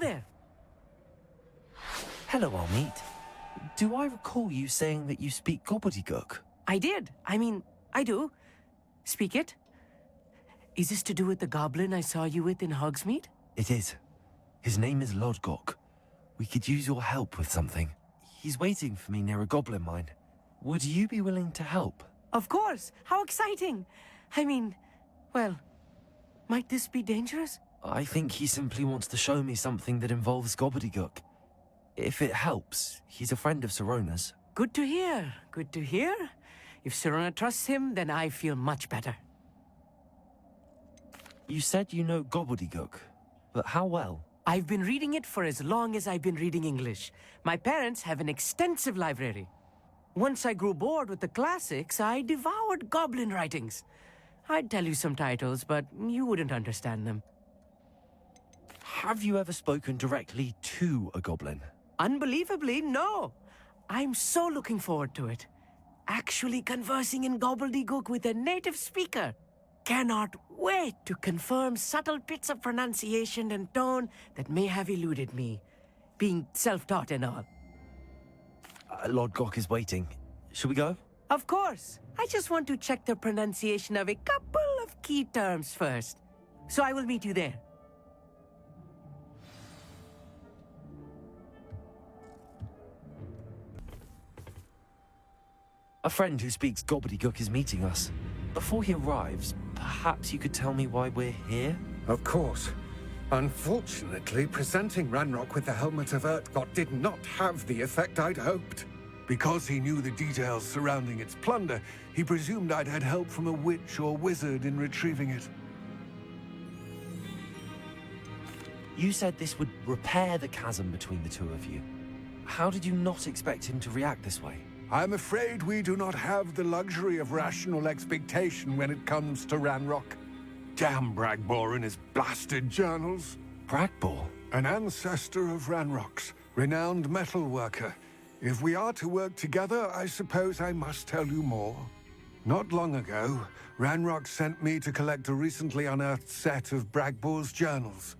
there. Hello, Amit. Do I recall you saying that you speak gobbledygook? I did. I mean, I do. Speak it. Is this to do with the goblin I saw you with in Hogsmeade? It is. His name is Lodgok. We could use your help with something. He's waiting for me near a goblin mine. Would you be willing to help? Of course. How exciting. I mean, well, might this be dangerous? I think he simply wants to show me something that involves gobbledygook. If it helps, he's a friend of Sirona's. Good to hear. Good to hear. If Sirona trusts him, then I feel much better. You said you know gobbledygook, but how well? I've been reading it for as long as I've been reading English. My parents have an extensive library. Once I grew bored with the classics, I devoured goblin writings. I'd tell you some titles, but you wouldn't understand them. Have you ever spoken directly to a goblin? Unbelievably, no. I'm so looking forward to it. Actually conversing in gobbledygook with a native speaker. Cannot wait to confirm subtle bits of pronunciation and tone that may have eluded me, being self-taught and all. Lodgok is waiting. Shall we go? Of course. I just want to check the pronunciation of a couple of key terms first. So I will meet you there. A friend who speaks gobbledygook is meeting us. Before he arrives, perhaps you could tell me why we're here? Of course. Unfortunately, presenting Ranrock with the Helmet of Urtkot did not have the effect I'd hoped. Because he knew the details surrounding its plunder, he presumed I'd had help from a witch or wizard in retrieving it. You said this would repair the chasm between the two of you. How did you not expect him to react this way? I'm afraid we do not have the luxury of rational expectation when it comes to Ranrock. Damn Bragbor and his blasted journals. Bragbor? An ancestor of Ranrock's, renowned metalworker. If we are to work together, I suppose I must tell you more. Not long ago, Ranrock sent me to collect a recently unearthed set of Bragbor's journals.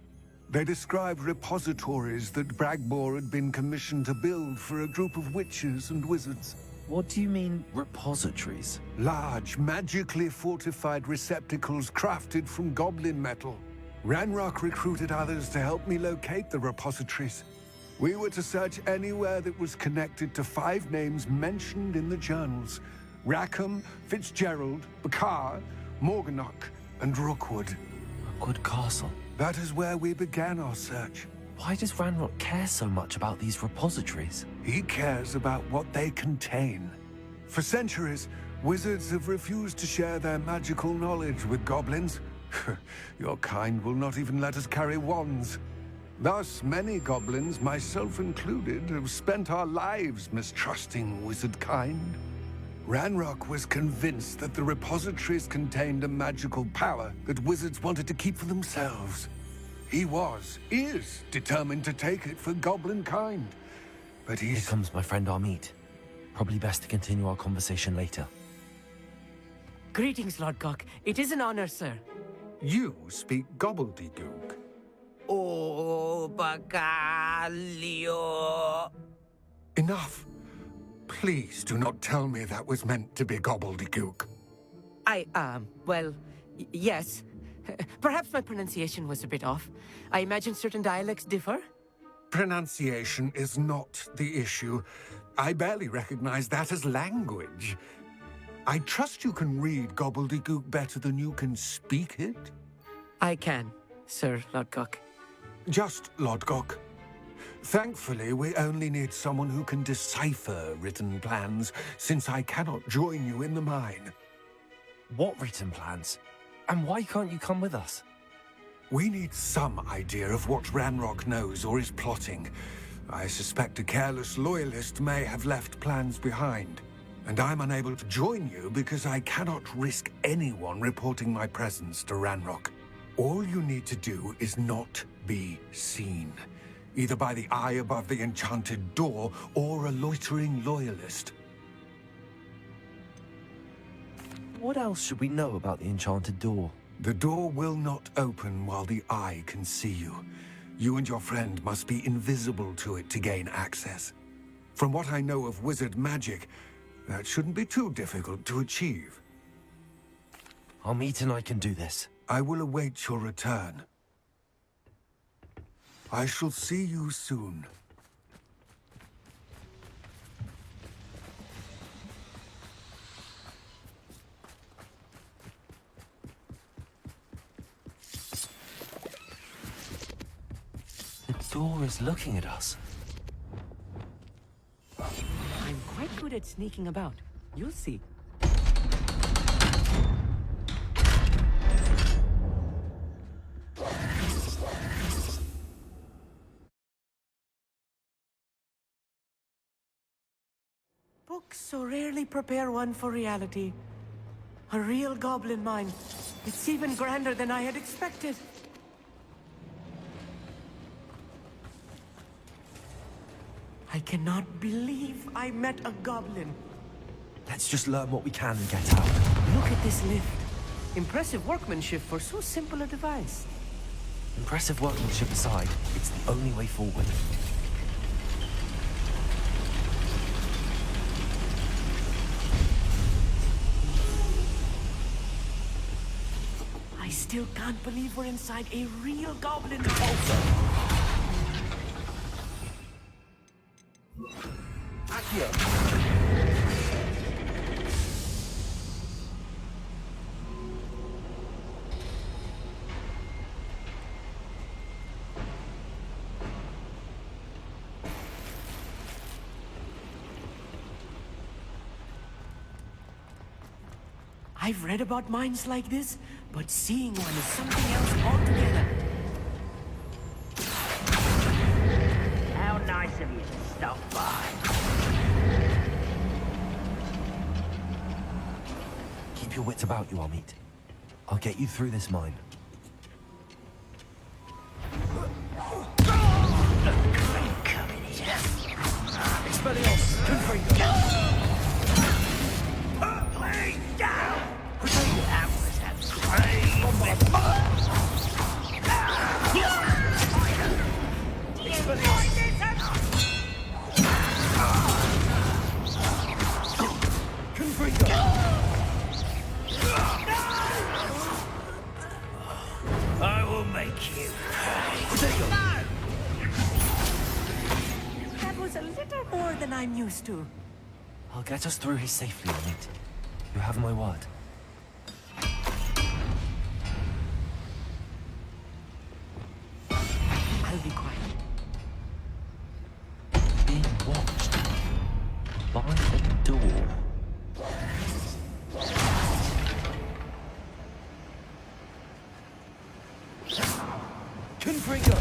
They described repositories that Bragbor had been commissioned to build for a group of witches and wizards. What do you mean, repositories? Large, magically fortified receptacles crafted from goblin metal. Ranrock recruited others to help me locate the repositories. We were to search anywhere that was connected to 5 names mentioned in the journals: Rackham, Fitzgerald, Bakar, Morganach, and Rookwood. Rookwood Castle. That is where we began our search. Why does Ranrock care so much about these repositories? He cares about what they contain. For centuries, wizards have refused to share their magical knowledge with goblins. Your kind will not even let us carry wands. Thus, many goblins, myself included, have spent our lives mistrusting wizard kind. Ranrock was convinced that the repositories contained a magical power that wizards wanted to keep for themselves. He is determined to take it for goblin kind. But Here comes my friend Amit. Probably best to continue our conversation later. Greetings, Lodgok. It is an honor, sir. You speak gobbledygook. Oh, Bagalio. Enough. Please do not tell me that was meant to be gobbledygook. Well, yes. Perhaps my pronunciation was a bit off. I imagine certain dialects differ. Pronunciation is not the issue. I barely recognize that as language. I trust you can read gobbledygook better than you can speak it? I can, Sir Lodgok. Just Lodgok. Thankfully, we only need someone who can decipher written plans, since I cannot join you in the mine. What written plans? And why can't you come with us? We need some idea of what Ranrock knows or is plotting. I suspect a careless loyalist may have left plans behind. And I'm unable to join you because I cannot risk anyone reporting my presence to Ranrock. All you need to do is not be seen, either by the eye above the enchanted door or a loitering loyalist. What else should we know about the enchanted door? The door will not open while the eye can see you. You and your friend must be invisible to it to gain access. From what I know of wizard magic, that shouldn't be too difficult to achieve. Amit and I can do this. I will await your return. I shall see you soon. The door is looking at us. I'm quite good at sneaking about. You'll see. Books so rarely prepare one for reality. A real goblin mine. It's even grander than I had expected. I cannot believe I met a goblin. Let's just learn what we can and get out. Look at this lift. Impressive workmanship for so simple a device. Impressive workmanship aside, it's the only way forward. I still can't believe we're inside a real goblin. I've read about mines like this, but seeing one is something else altogether. How nice of you to stop by. Keep your wits about you, Amit. I'll get you through this mine. Expelliarmus, confringo. I will make you. That was a little more than I'm used to. I'll get us through here safely, Amit. You have my word. I'll be quiet. Being watched by the door. Confringo!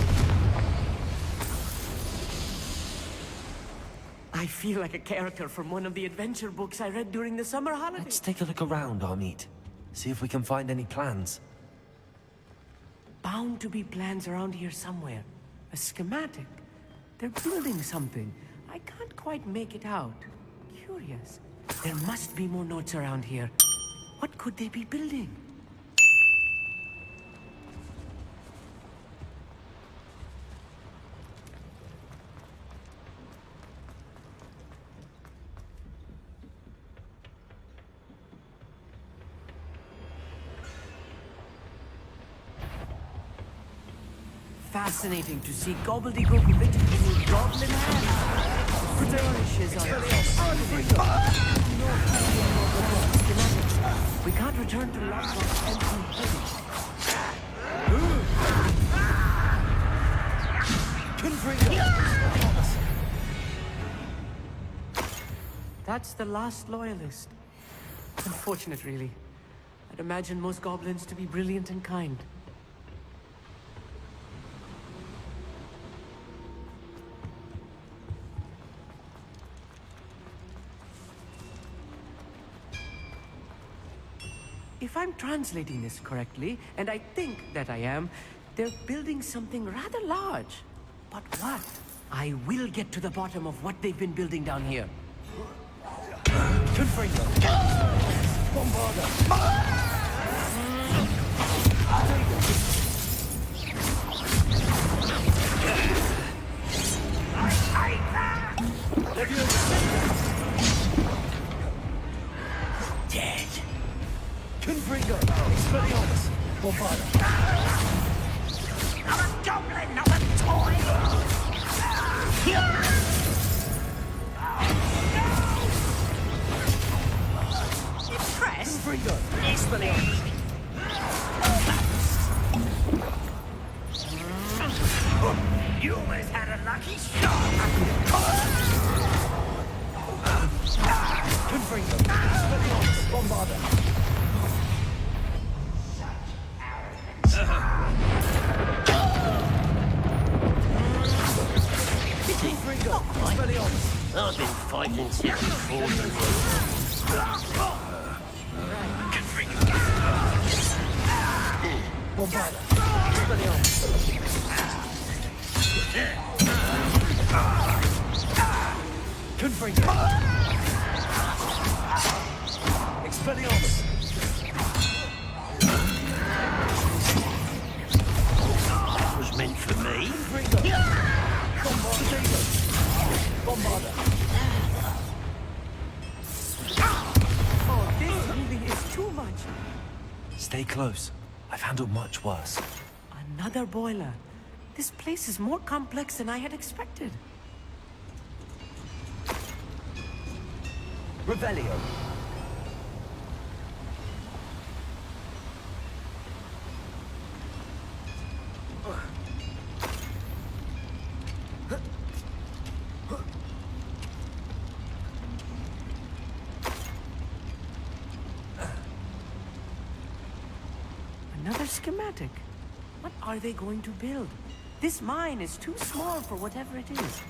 I feel like a character from one of the adventure books I read during the summer holidays. Let's take a look around, Amit. See if we can find any plans. Bound to be plans around here somewhere. A schematic. They're building something. I can't quite make it out. Curious. There must be more notes around here. What could they be building? Fascinating to see gobbledygook written in goblin hands. Flourishes on We can't return to Lodgok's empty-headed. That's the last loyalist. Unfortunate, really. I'd imagine most goblins to be brilliant and kind. If I'm translating this correctly, and I think that I am, they're building something rather large. But what? I will get to the bottom of what they've been building down here. Confringo! Bombarda! Dead. Confringo! Expelliarmus! Bombarda! I'm a goblin, not a toy! Impressed? Confringo! Expelliarmus! You always had a lucky shot! Confringo! Expelliarmus! Bombarda! Confringo! Expelliarmus! I've been fighting since before you Bombarda! Expelliarmus! Confringo! Expelliarmus! That was meant for me. Confringo! Bombarda! Bombarda! Oh, this really is too much. Stay close. I've handled much worse. Another boiler. This place is more complex than I had expected. Revelio! Another schematic. What are they going to build? This mine is too small for whatever it is.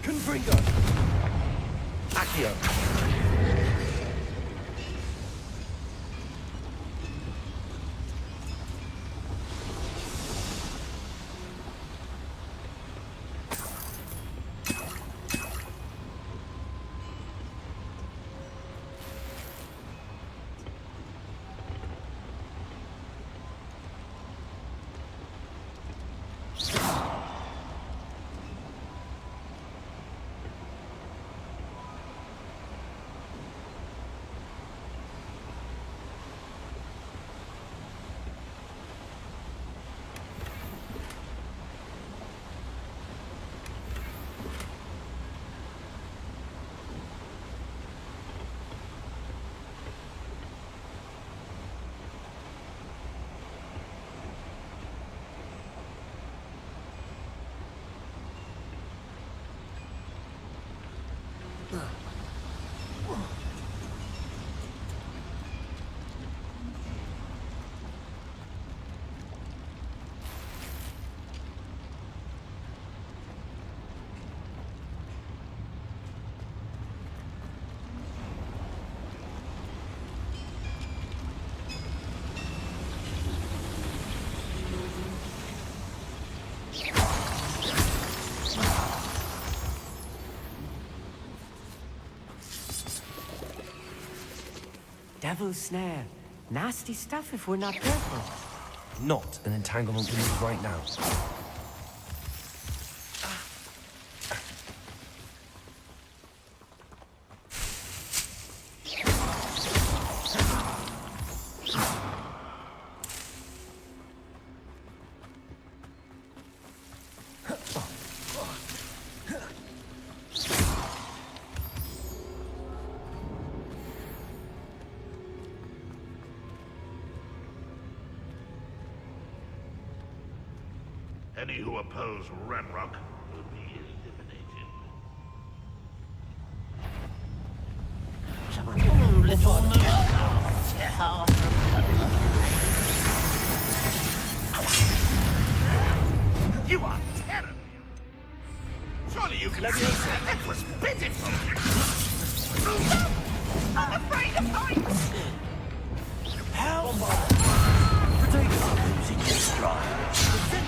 Confringo! Accio! Devil's snare. Nasty stuff if we're not careful. Not an entanglement we need right now. Any who oppose Ranrock will be eliminated. You are terrible! Surely you can see that it was pitiful! I'm afraid of heights! Help! Losing your stride.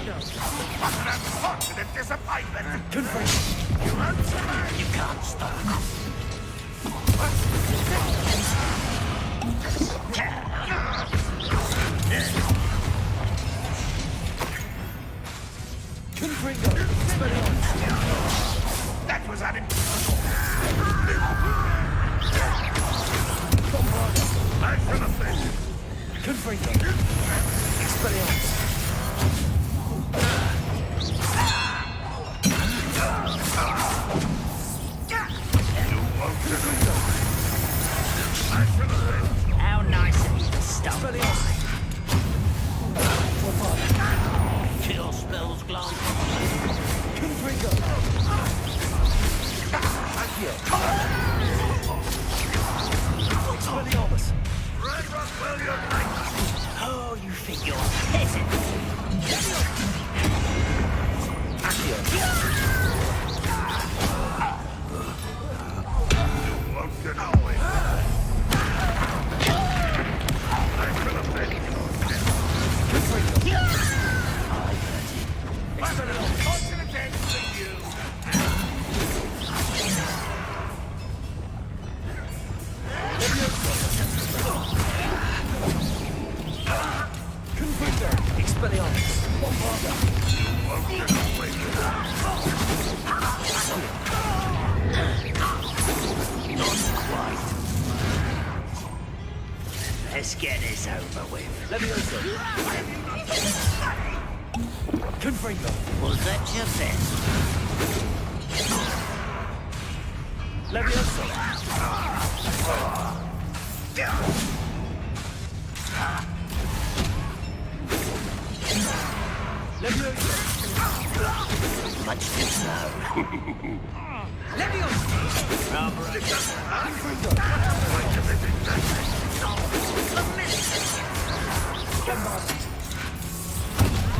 What an unfortunate disappointment! Confringo! You won't survive! You can't stop. Confringo! Expelliarmus! was that him? I should have been. Confringo. Expelliarmus. How nice of you to stop by. Kill spells glance. Confringo. Accio. Expelliarmus. Red Rockwell, you're nice. Oh, you think you're a peasant? Accio. Won't get away. I should have been. Fortunate end for you. Confringo. Expelliarmus. Bombarda. Won't get away with that. Let's get this over with. Levioso. Confringo. Was that your best? Levioso. Levioso. Much too slow.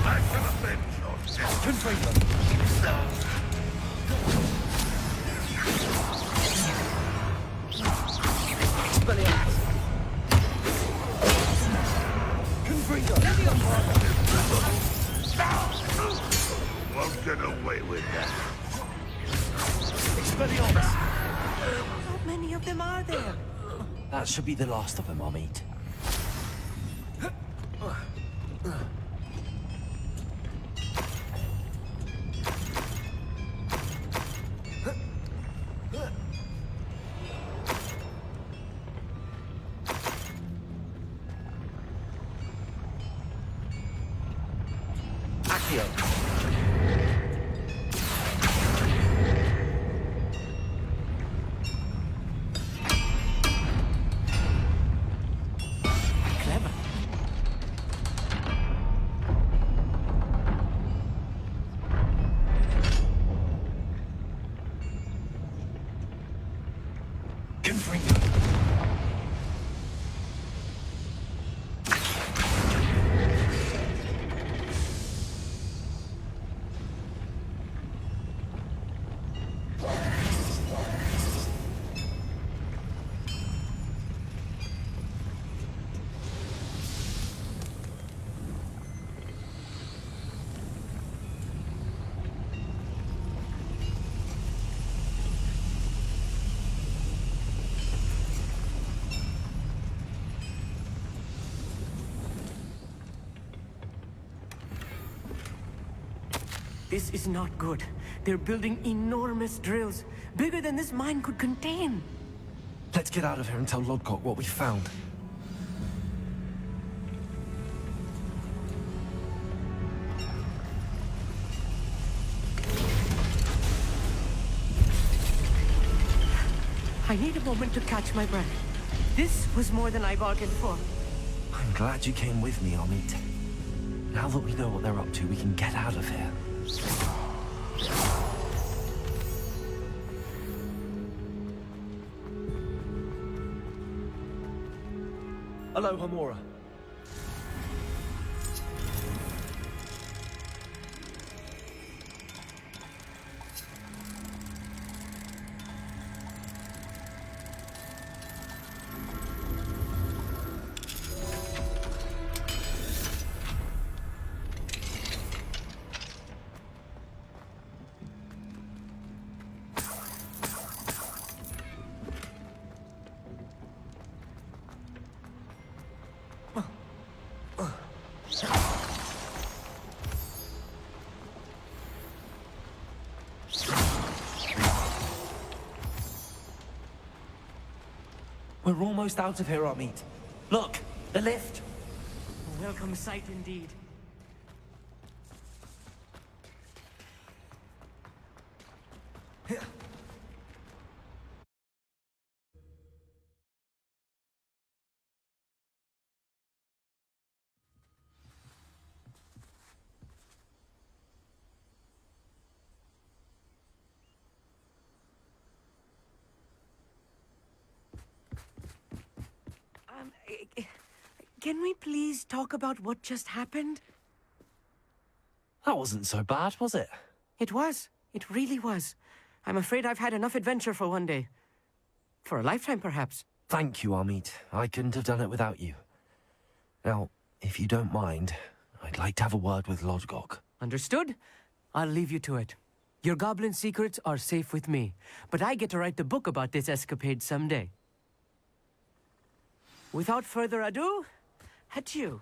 I should have been short. Confringo. Expelliarmus. Confringo. Won't get away with that. Expelliarmus. How many of them are there? That should be the last of them I'll meet. Accio. Clever. Confringo. This is not good. They're building enormous drills, bigger than this mine could contain. Let's get out of here and tell Lodgok what we found. I need a moment to catch my breath. This was more than I bargained for. I'm glad you came with me, Amit. Now that we know what they're up to, we can get out of here. Hello, Hamura. We're almost out of here, Amit. Look, the lift. A welcome sight indeed. Can we please talk about what just happened? That wasn't so bad, was it? It was. It really was. I'm afraid I've had enough adventure for one day. For a lifetime, perhaps. Thank you, Amit. I couldn't have done it without you. Now, if you don't mind, I'd like to have a word with Lodgok. Understood? I'll leave you to it. Your goblin secrets are safe with me, but I get to write the book about this escapade someday. Without further ado, adieu.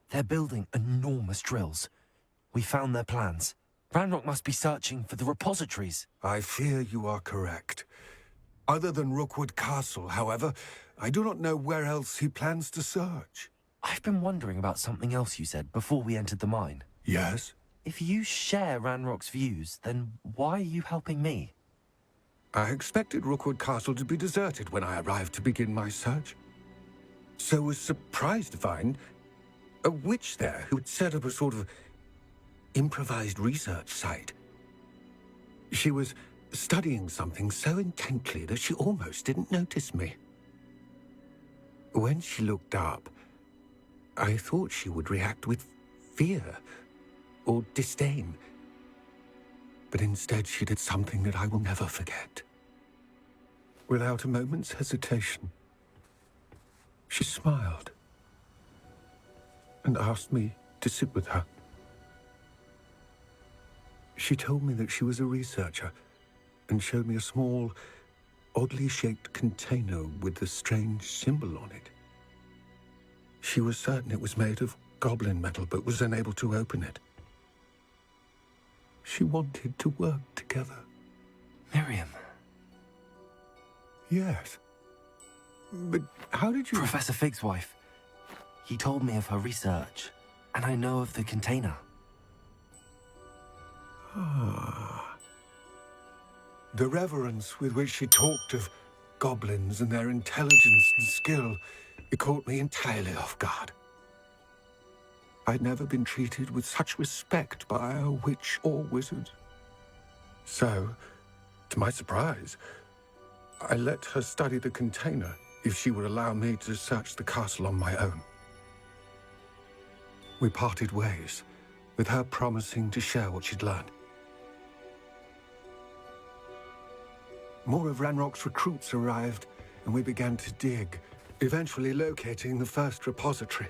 They're building enormous drills. We found their plans. Ranrock must be searching for the repositories. I fear you are correct. Other than Rookwood Castle, however, I do not know where else he plans to search. I've been wondering about something else you said before we entered the mine. Yes? If you share Ranrock's views, then why are you helping me? I expected Rookwood Castle to be deserted when I arrived to begin my search. So was surprised to find a witch there who had set up a sort of improvised research site. She was studying something so intently that she almost didn't notice me. When she looked up, I thought she would react with fear or disdain. But instead she did something that I will never forget. Without a moment's hesitation, she smiled and asked me to sit with her. She told me that she was a researcher and showed me a small, oddly shaped container with a strange symbol on it. She was certain it was made of goblin metal, but was unable to open it. She wanted to work together. Miriam. Yes. But how did you... Professor Fig's wife. He told me of her research, and I know of the container. Ah. The reverence with which she talked of goblins and their intelligence and skill, it caught me entirely off guard. I'd never been treated with such respect by a witch or wizard. So, to my surprise, I let her study the container if she would allow me to search the castle on my own. We parted ways, with her promising to share what she'd learned. More of Ranrock's recruits arrived, and we began to dig, eventually locating the first repository.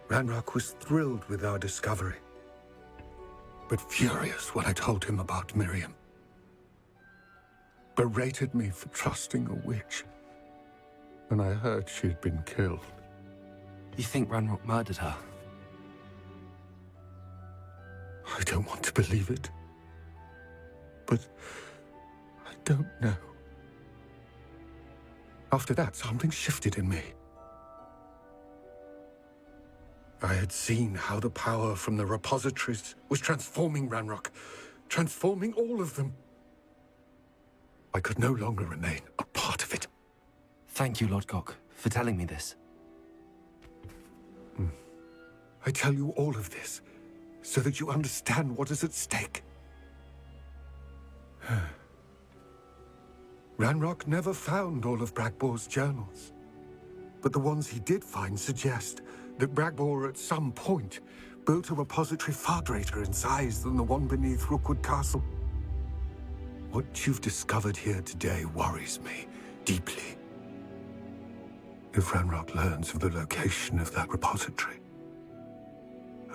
Ranrock was thrilled with our discovery, but furious when I told him about Miriam. Berated me for trusting a witch, and I heard she'd been killed. You think Ranrock murdered her? I don't want to believe it, but I don't know. After that, something shifted in me. I had seen how the power from the repositories was transforming Ranrock, transforming all of them. I could no longer remain a part of it. Thank you, Lodgok, for telling me this. I tell you all of this so that you understand what is at stake. Ranrock never found all of Bragbor's journals, but the ones he did find suggest that Bragbor at some point built a repository far greater in size than the one beneath Rookwood Castle. What you've discovered here today worries me deeply. If Ranrock learns of the location of that repository,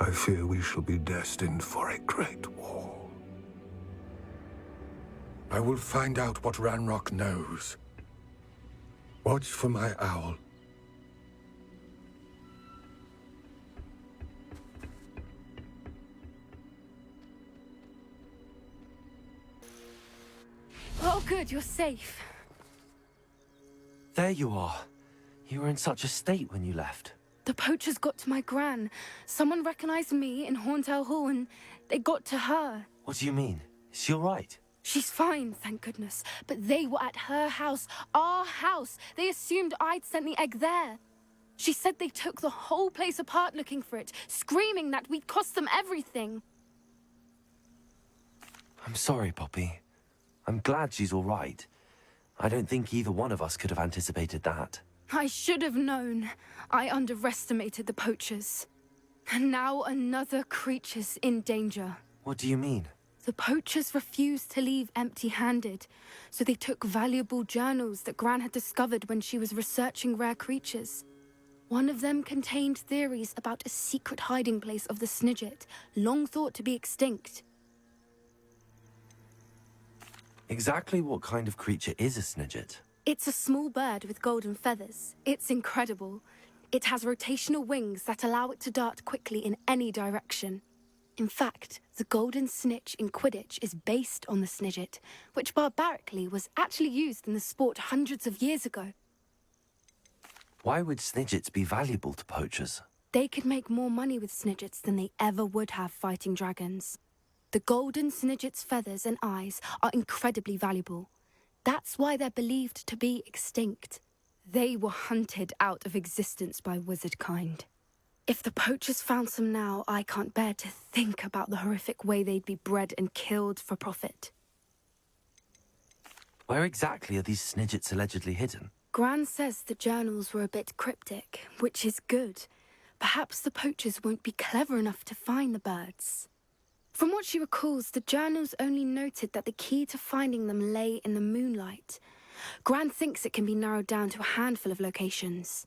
I fear we shall be destined for a great war. I will find out what Ranrock knows. Watch for my owl. Oh, good, you're safe. There you are. You were in such a state when you left. The poachers got to my gran. Someone recognized me in Horntail Hall and they got to her. What do you mean? Is she all right? She's fine, thank goodness. But they were at her house, our house. They assumed I'd sent the egg there. She said they took the whole place apart looking for it, screaming that we'd cost them everything. I'm sorry, Poppy. I'm glad she's all right. I don't think either one of us could have anticipated that. I should have known. I underestimated the poachers. And now another creature's in danger. What do you mean? The poachers refused to leave empty-handed, so they took valuable journals that Gran had discovered when she was researching rare creatures. One of them contained theories about a secret hiding place of the Snidget, long thought to be extinct. Exactly what kind of creature is a Snidget? It's a small bird with golden feathers. It's incredible. It has rotational wings that allow it to dart quickly in any direction. In fact, the golden snitch in Quidditch is based on the Snidget, which barbarically was actually used in the sport hundreds of years ago. Why would Snidgets be valuable to poachers? They could make more money with Snidgets than they ever would have fighting dragons. The golden Snidget's feathers and eyes are incredibly valuable. That's why they're believed to be extinct. They were hunted out of existence by wizard kind. If the poachers found some now, I can't bear to think about the horrific way they'd be bred and killed for profit. Where exactly are these Snidgets allegedly hidden? Gran says the journals were a bit cryptic, which is good. Perhaps the poachers won't be clever enough to find the birds. From what she recalls, the journals only noted that the key to finding them lay in the moonlight. Gran thinks it can be narrowed down to a handful of locations.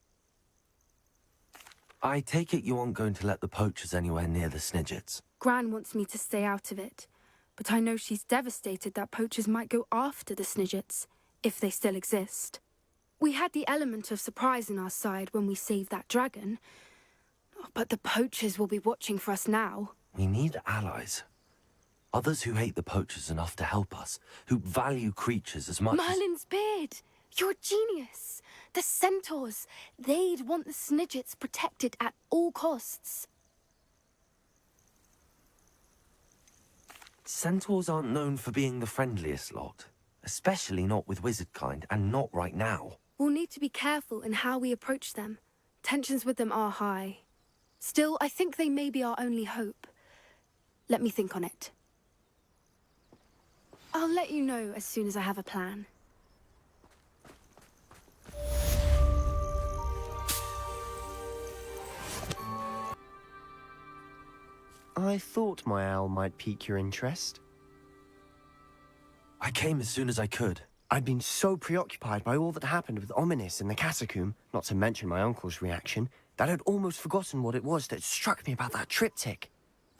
I take it you aren't going to let the poachers anywhere near the Snidgets. Gran wants me to stay out of it, but I know she's devastated that poachers might go after the Snidgets, if they still exist. We had the element of surprise on our side when we saved that dragon, but the poachers will be watching for us now. We need allies. Others who hate the poachers enough to help us, who value creatures as much as... Merlin's beard! You're a genius! The centaurs! They'd want the Snidgets protected at all costs. Centaurs aren't known for being the friendliest lot. Especially not with wizard kind, and not right now. We'll need to be careful in how we approach them. Tensions with them are high. Still, I think they may be our only hope. Let me think on it. I'll let you know as soon as I have a plan. I thought my owl might pique your interest. I came as soon as I could. I'd been so preoccupied by all that happened with Ominis in the catacomb, not to mention my uncle's reaction, that I'd almost forgotten what it was that struck me about that triptych.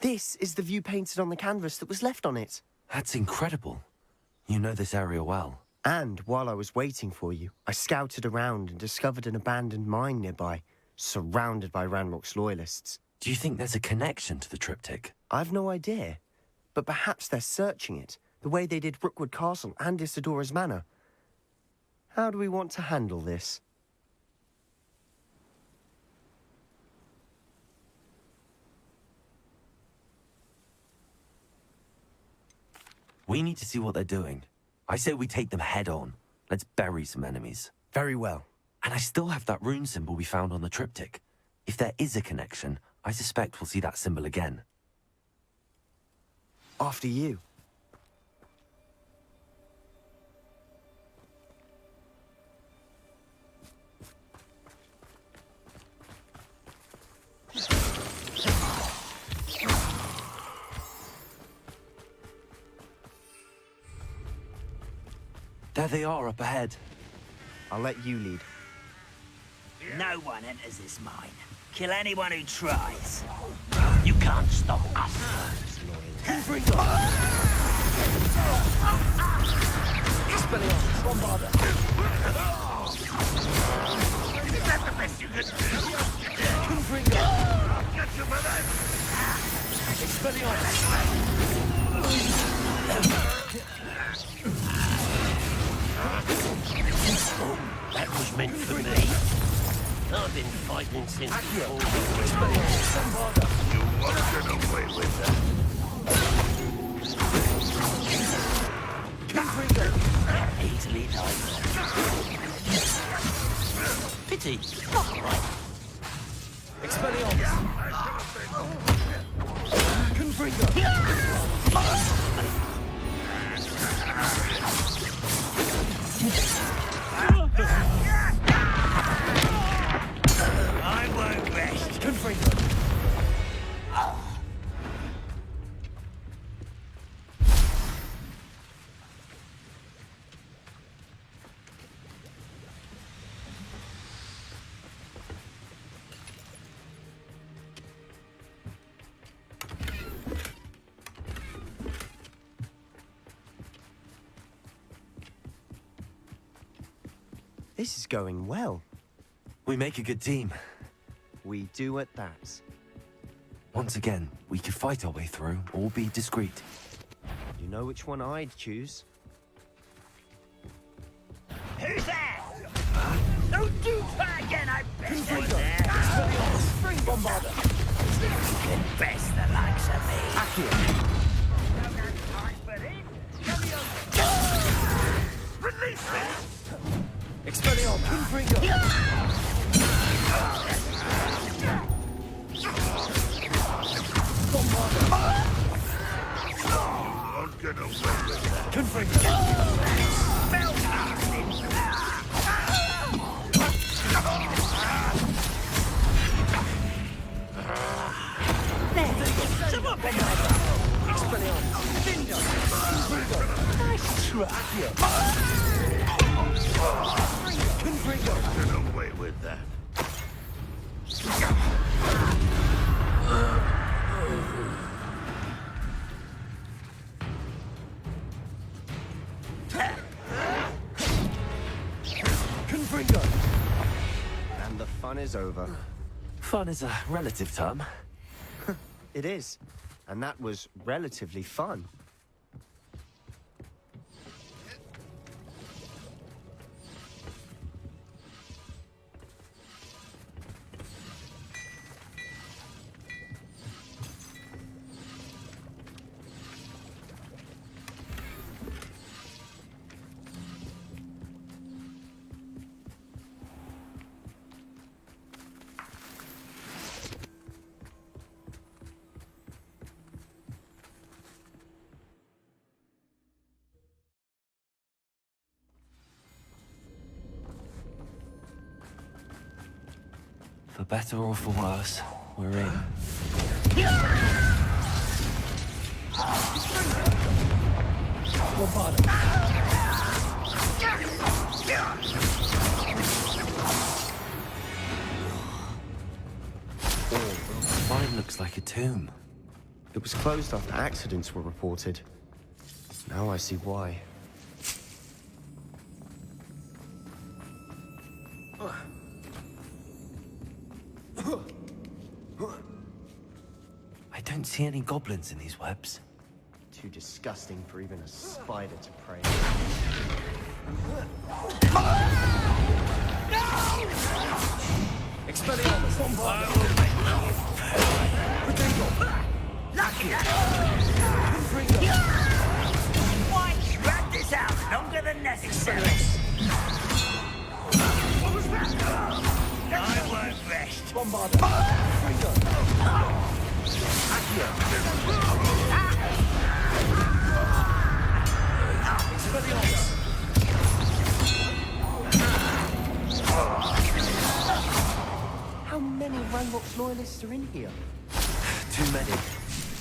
This is the view painted on the canvas that was left on it. That's incredible. You know this area well. And while I was waiting for you, I scouted around and discovered an abandoned mine nearby, surrounded by Ranrock's loyalists. Do you think there's a connection to the triptych? I've no idea, but perhaps they're searching it, the way they did Rookwood Castle and Isidora's Manor. How do we want to handle this? We need to see what they're doing. I say we take them head on. Let's bury some enemies. Very well. And I still have that rune symbol we found on the triptych. If there is a connection, I suspect we'll see that symbol again. After you. There they are up ahead. I'll let you lead. No one enters this mine. Kill anyone who tries. You can't stop us. Expelliarmus! Bombarda! Is that the best you can do? Confringo! I'll get you for that! Expelliarmus! That was meant for me. I've been fighting since before. You won't get away with that. Easily done. Pity. Not quite. Expelliarmus! Confringo! I won't rest. Confringo! This is going well. We make a good team. We do at that. Once again, we could fight our way through or be discreet. You know which one I'd choose? Who's there? Don't do that again, I bet you Confringo! there. Expelliarmus! Spring Bombarda! The best the likes of me. Accio! Release me! Expelliarmus! Confringo! Bombarda! Won't get away with that. Confringo! Expelliarmus! Bingo! Confringo! Nice try! Accio! Confringo! Get away with that. Confringo! And the fun is over. Fun is a relative term. It is. And that was relatively fun. For better or for worse, we're in. Mine looks like a tomb. It was closed after accidents were reported. Now I see why. I don't see any goblins in these webs. Too disgusting for even a spider to prey. Expelliarmus! Bombarda! Confringo! Why drag this out longer than necessary? What was that? I won't rest. Bombarda! Confringo! Expelliarmus! How many Ranrock's loyalists are in here? Too many.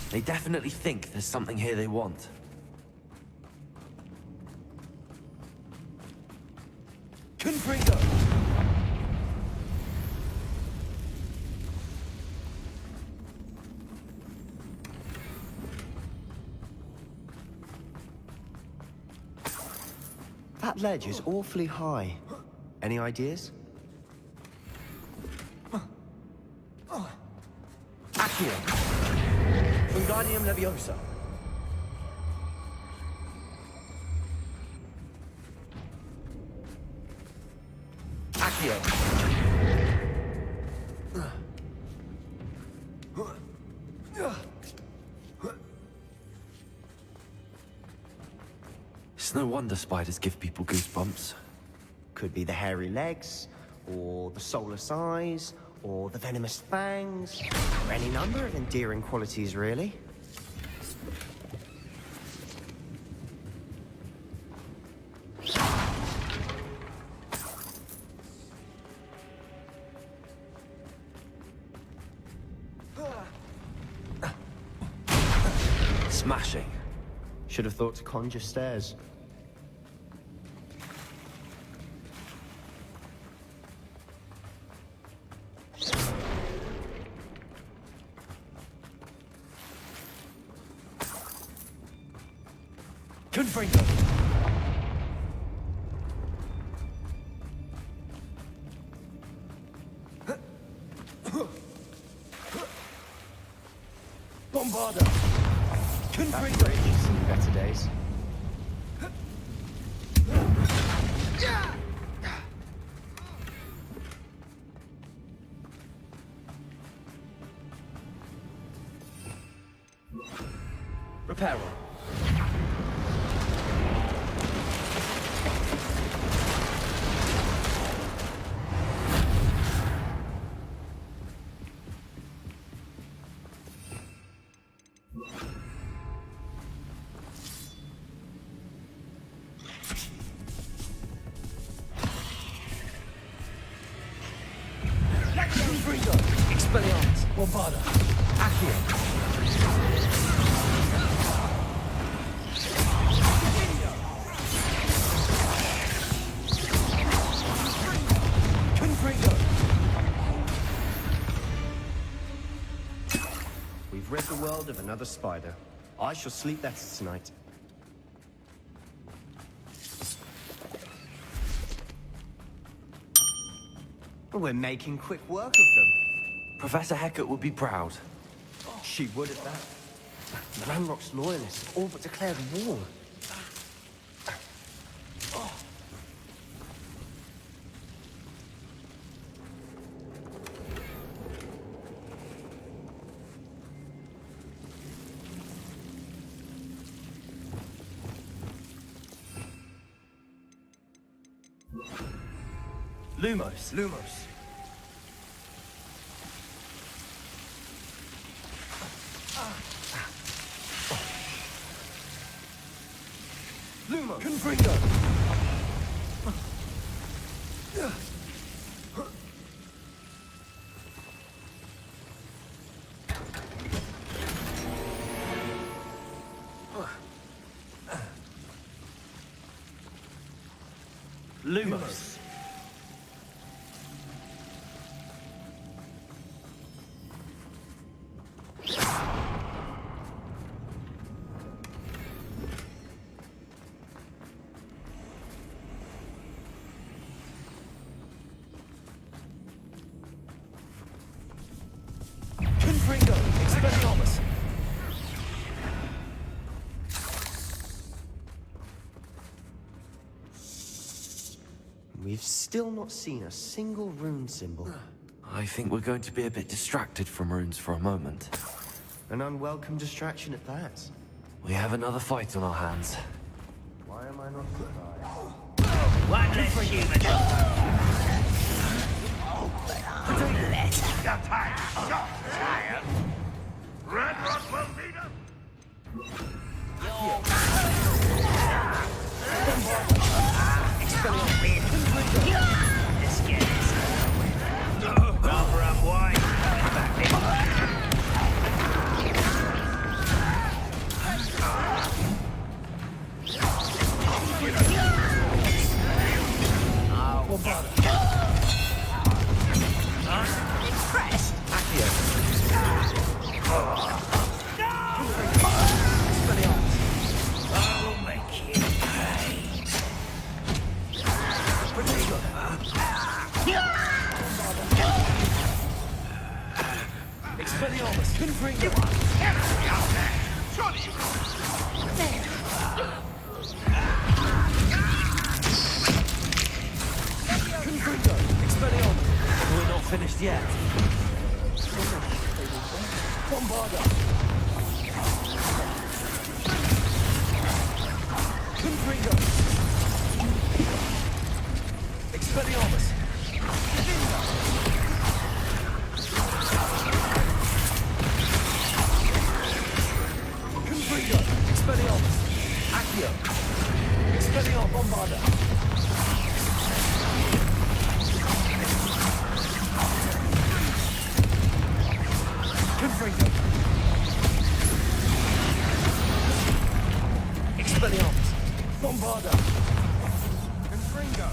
They definitely think there's something here they want. Confringo! That ledge is awfully high. Any ideas? Accio. Wingardium Leviosa. Accio. It's no wonder spiders give people goosebumps. Could be the hairy legs, or the soulless eyes, or the venomous fangs, or any number of endearing qualities, really. Smashing. Should have thought to conjure stairs. Confringo. Bombarda. Confringo. Seen better days. Reparo. Confringo. Expelliarmus. Bombarda. Accio. We've rid the world of another spider. I shall sleep better tonight. We're making quick work of them. Professor Hecat would be proud. She would at that. The Ranrock's loyalists have all but declared war. Lumos. Lumos. Lumos. Confringo. Lumos. Confringo. Expelliarmus. We've still not seen a single rune symbol. I think we're going to be a bit distracted from runes for a moment. An unwelcome distraction at that. We have another fight on our hands. Why am I not surprised? One less human. You're tired. You're tired. Ranrock will beat him. This gets rather unwise. Back in. Impressed. Accio. Accio! Expelliarmus Bombarda! Confringo! Expelliarmus Bombarda! Confringo!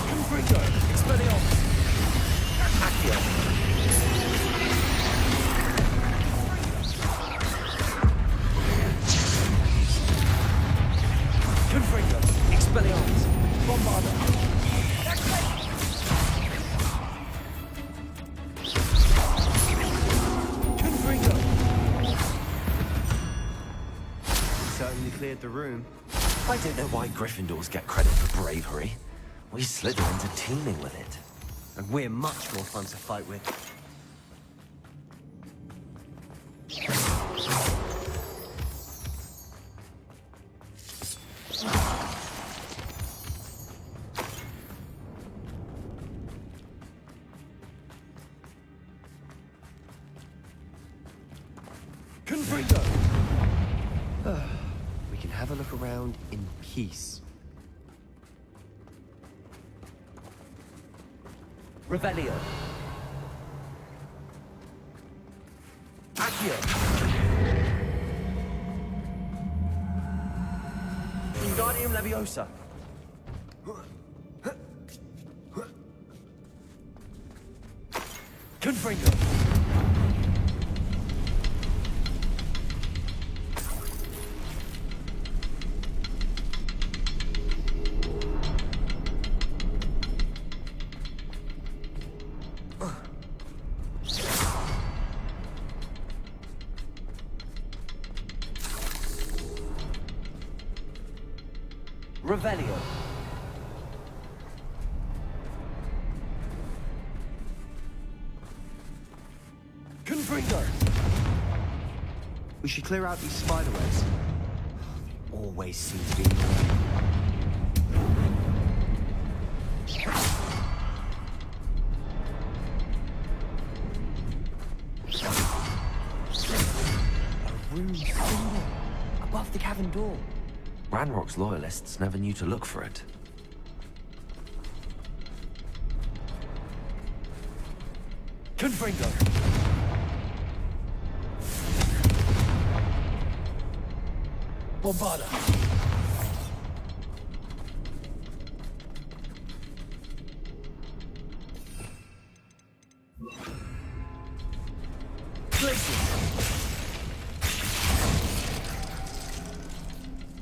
Confringo! Expelliarmus! Accio! Confringo! Expelliarmus Bombarda! Confringo! Certainly cleared the room. I don't know why Gryffindors get credit for bravery. We Slytherins are teeming with it. And we're much more fun to fight with. Confringo! We can have a look around in peace. Revelio! Accio! Wingardium Leviosa! Confringo! Revelio! Confringo! We should clear out these spider webs. They always seem to be in the way. A room symbol above the cavern door. Ranrock's loyalists never knew to look for it. Confringo! Bombarda!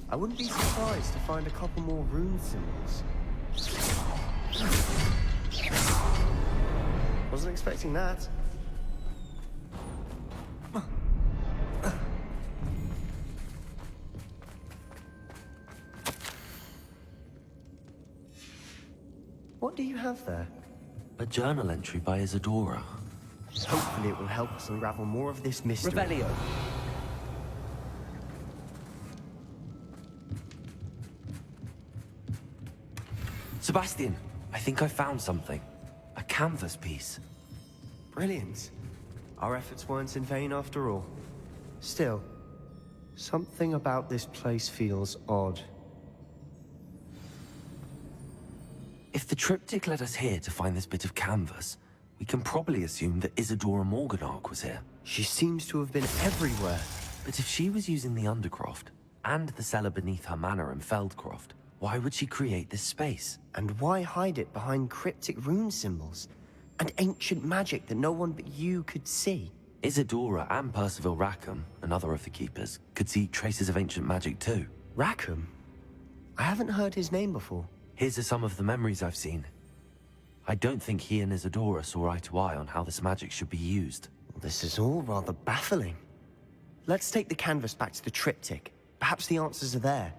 I wouldn't be surprised to find a couple more rune symbols. Wasn't expecting that. What do you have there? A journal entry by Isadora. Hopefully it will help us unravel more of this mystery. Revelio! Sebastian, I think I found something. A canvas piece. Brilliant. Our efforts weren't in vain after all. Still, something about this place feels odd. If the triptych led us here to find this bit of canvas, we can probably assume that Isadora Morganach was here. She seems to have been everywhere. But if she was using the Undercroft, and the cellar beneath her manor in Feldcroft, why would she create this space? And why hide it behind cryptic rune symbols? And ancient magic that no one but you could see? Isadora and Percival Rackham, another of the Keepers, could see traces of ancient magic too. Rackham? I haven't heard his name before. Here's some of the memories I've seen. I don't think he and Isadora saw eye to eye on how this magic should be used. This is all rather baffling. Let's take the canvas back to the triptych. Perhaps the answers are there.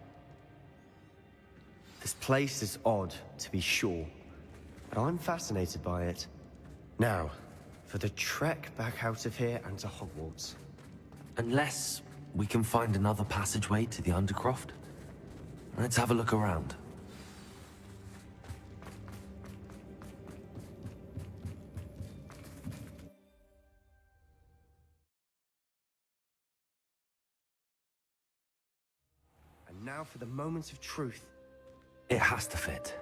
This place is odd, to be sure, but I'm fascinated by it. Now, for the trek back out of here and to Hogwarts. Unless we can find another passageway to the Undercroft. Let's have a look around. now for the moment of truth. It has to fit.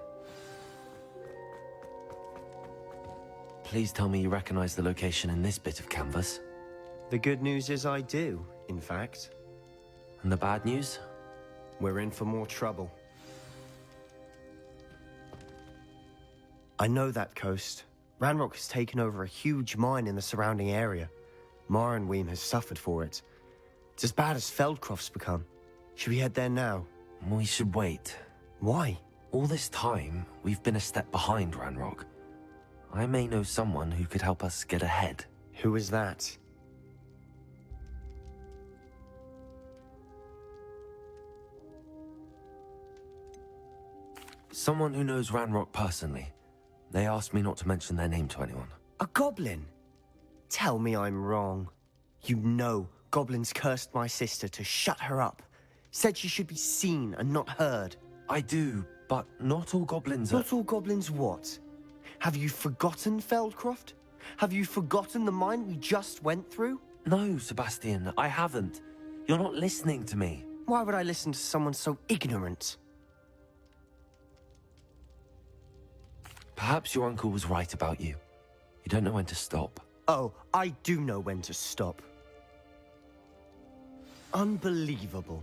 Please tell me you recognize the location in this bit of canvas. The good news is I do, in fact. And the bad news? We're in for more trouble. I know that coast. Ranrock has taken over a huge mine in the surrounding area. Marenweem has suffered for it. It's as bad as Feldcroft's become. Should we head there now? We should wait. Why? All this time, we've been a step behind Ranrock. I may know someone who could help us get ahead. Who is that? Someone who knows Ranrock personally. They asked me not to mention their name to anyone. A goblin? Tell me I'm wrong. You know goblins cursed my sister to shut her up. Said she should be seen and not heard. I do, but not all goblins are... Not all goblins what? Have you forgotten Feldcroft? Have you forgotten the mine we just went through? No, Sebastian, I haven't. You're not listening to me. Why would I listen to someone so ignorant? Perhaps your uncle was right about you. You don't know when to stop. Oh, I do know when to stop. Unbelievable.